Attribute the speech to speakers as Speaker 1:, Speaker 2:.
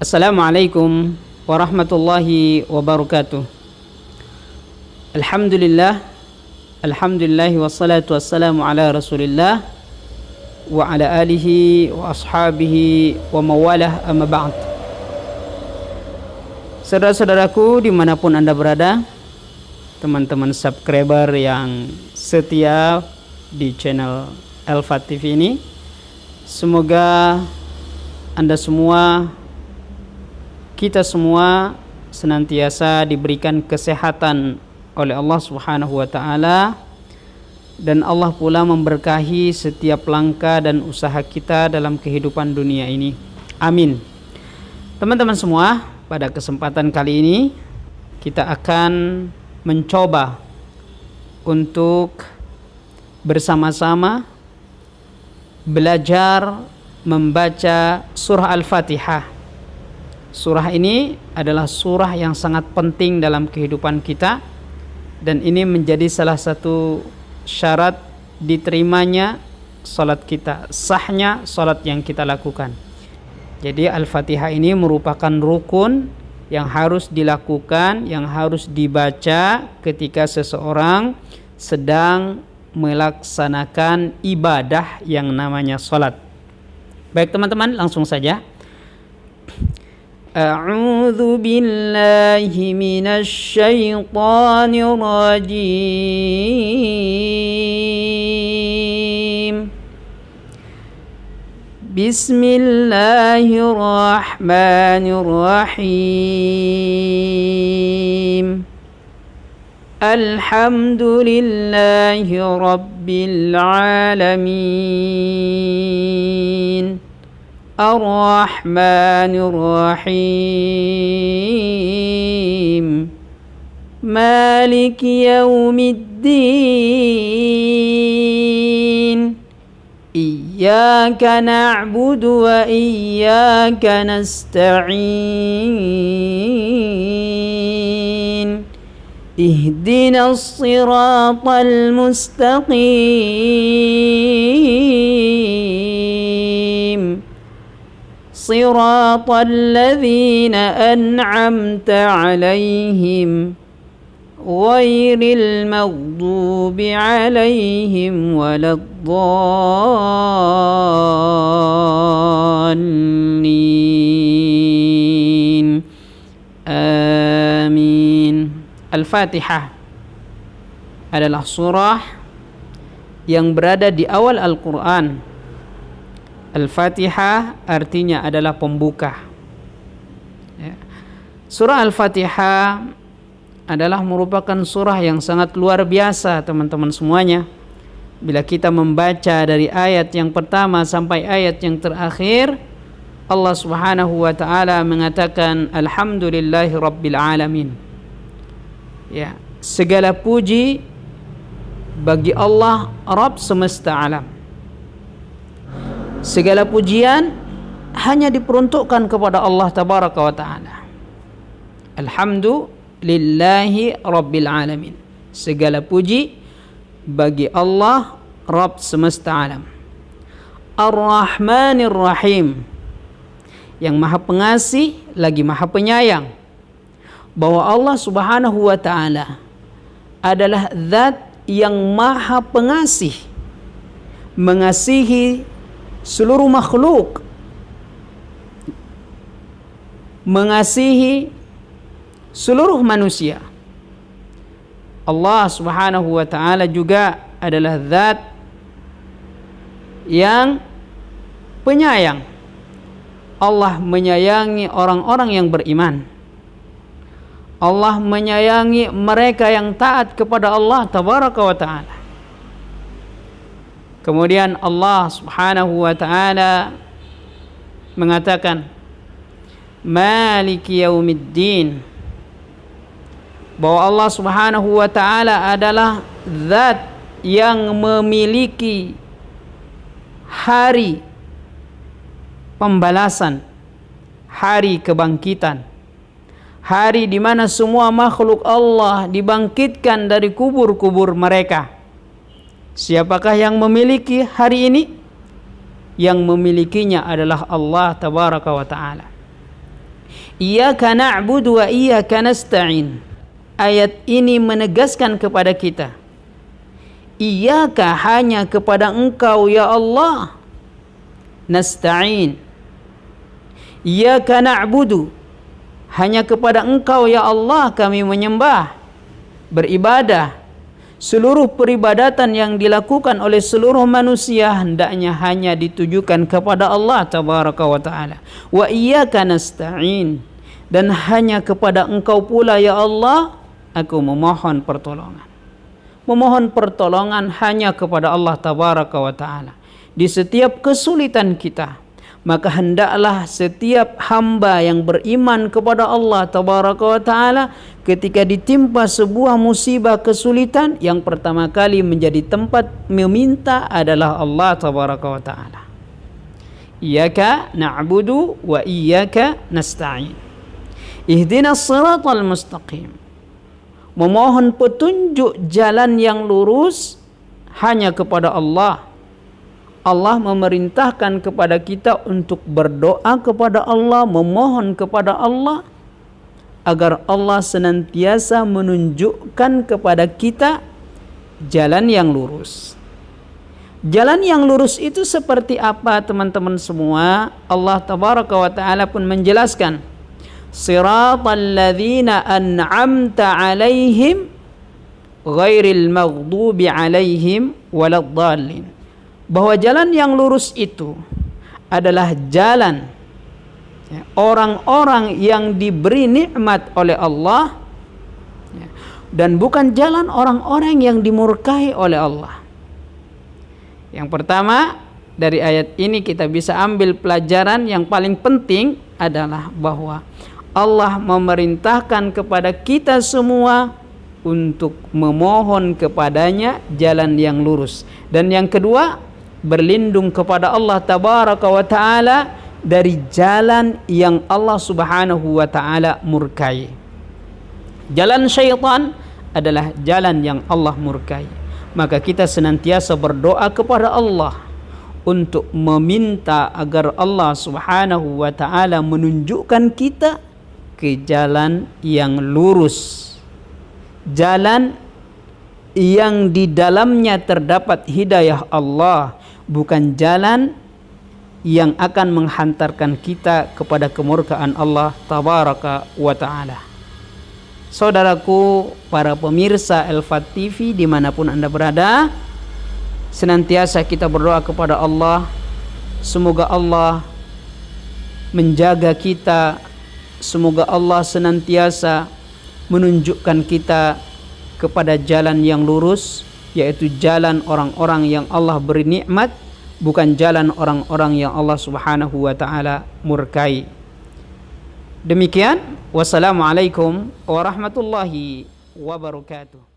Speaker 1: Assalamualaikum warahmatullahi wabarakatuh. Alhamdulillah wassalatu wassalamu ala Rasulillah wa ala alihi wa ashabihi wa mawalah, amma ba'd. Saudara-saudaraku dimanapun Anda berada, teman-teman subscriber yang setia di channel Elfa TV ini, semoga Anda semua, kita semua senantiasa diberikan kesehatan oleh Allah Subhanahu wa taala, dan Allah pula memberkahi setiap langkah dan usaha kita dalam kehidupan dunia ini. Amin. Teman-teman semua, pada kesempatan kali ini kita akan mencoba untuk bersama-sama belajar membaca surah Al-Fatihah. Surah ini adalah surah yang sangat penting dalam kehidupan kita, dan ini menjadi salah satu syarat diterimanya salat kita, sahnya salat yang kita lakukan. Jadi Al-Fatihah ini merupakan rukun yang harus dilakukan, yang harus dibaca ketika seseorang sedang melaksanakan ibadah yang namanya salat. Baik teman-teman, langsung saja. A'udzu billahi minasy syaithanir rajim. Bismillahirrahmanirrahim. Alhamdulillahi rabbil alamin. Ar-Rahmanir Rahim. Maliki yaumiddin. Iyyaka na'budu wa iyyaka nasta'in. Ihdinas siratal mustaqim. صراط الذين أنعمت عليهم غير المغضوب عليهم ولا الضالين آمين. Al-Fatihah adalah surah yang berada di awal Al-Quran. Al-Fatihah artinya adalah pembuka. Surah Al-Fatihah adalah merupakan surah yang sangat luar biasa teman-teman semuanya. Bila kita membaca dari ayat yang pertama sampai ayat yang terakhir, Allah Subhanahu wa taala mengatakan alhamdulillahi rabbil alamin. Ya, segala puji bagi Allah Rabb semesta alam. Segala pujian hanya diperuntukkan kepada Allah Tabaraka wa Ta'ala. Alhamdulillahi Rabbil Alamin. Segala puji bagi Allah Rabb semesta alam. Ar-Rahmanir Rahim, yang maha pengasih lagi maha penyayang. Bahwa Allah Subhanahu wa Ta'ala adalah zat yang maha pengasih, mengasihi seluruh makhluk, mengasihi seluruh manusia. Allah Subhanahu wa taala juga adalah zat yang penyayang. Allah menyayangi orang-orang yang beriman. Allah menyayangi mereka yang taat kepada Allah Tabaraka wa taala. Kemudian Allah Subhanahu wa taala mengatakan Maliki yaumiddin, bahwa Allah Subhanahu wa taala adalah zat yang memiliki hari pembalasan, hari kebangkitan, hari di mana semua makhluk Allah dibangkitkan dari kubur-kubur mereka. Siapakah yang memiliki hari ini? Yang memilikinya adalah Allah Tabaraka wa Ta'ala. Iyyaka na'budu wa iyyaka nasta'in. Ayat ini menegaskan kepada kita, iyyaka hanya kepada Engkau ya Allah nasta'in. Iyyaka na'budu, hanya kepada Engkau ya Allah kami menyembah, beribadah. Seluruh peribadatan yang dilakukan oleh seluruh manusia hendaknya hanya ditujukan kepada Allah tabaraka wa ta'ala. Wa iyyaka nasta'in, dan hanya kepada Engkau pula ya Allah aku memohon pertolongan. Memohon pertolongan hanya kepada Allah tabaraka wa ta'ala. Di setiap kesulitan kita, maka hendaklah setiap hamba yang beriman kepada Allah tabaraka wa ta'ala ketika ditimpa sebuah musibah kesulitan, yang pertama kali menjadi tempat meminta adalah Allah tabaraka wa ta'ala. Iyyaka na'budu wa iyyaka nasta'in. Ihdinas siratal mustaqim. Memohon petunjuk jalan yang lurus hanya kepada Allah. Allah memerintahkan kepada kita untuk berdoa kepada Allah, memohon kepada Allah agar Allah senantiasa menunjukkan kepada kita jalan yang lurus. Jalan yang lurus itu seperti apa teman-teman semua? Allah tabaraka wa ta'ala pun menjelaskan, siratal ladzina an'amta alaihim ghairil maghdubi alaihim waladdallin. Bahwa jalan yang lurus itu adalah jalan orang-orang yang diberi nikmat oleh Allah, dan bukan jalan orang-orang yang dimurkai oleh Allah. Yang pertama, dari ayat ini kita bisa ambil pelajaran yang paling penting adalah bahwa Allah memerintahkan kepada kita semua untuk memohon kepadanya jalan yang lurus. Dan yang kedua, berlindung kepada Allah tabaraka wa ta'ala dari jalan yang Allah subhanahu wa ta'ala murkai. Jalan syaitan adalah jalan yang Allah murkai. Maka kita senantiasa berdoa kepada Allah untuk meminta agar Allah subhanahu wa ta'ala menunjukkan kita ke jalan yang lurus, jalan yang di dalamnya terdapat hidayah Allah, bukan jalan yang akan menghantarkan kita kepada kemurkaan Allah tabaraka wa ta'ala. Saudaraku, para pemirsa Elfat TV dimanapun Anda berada, senantiasa kita berdoa kepada Allah, semoga Allah menjaga kita, semoga Allah senantiasa menunjukkan kita kepada jalan yang lurus, yaitu jalan orang-orang yang Allah beri nikmat, bukan jalan orang-orang yang Allah subhanahu wa ta'ala murkai. Demikian, wassalamualaikum warahmatullahi wabarakatuh.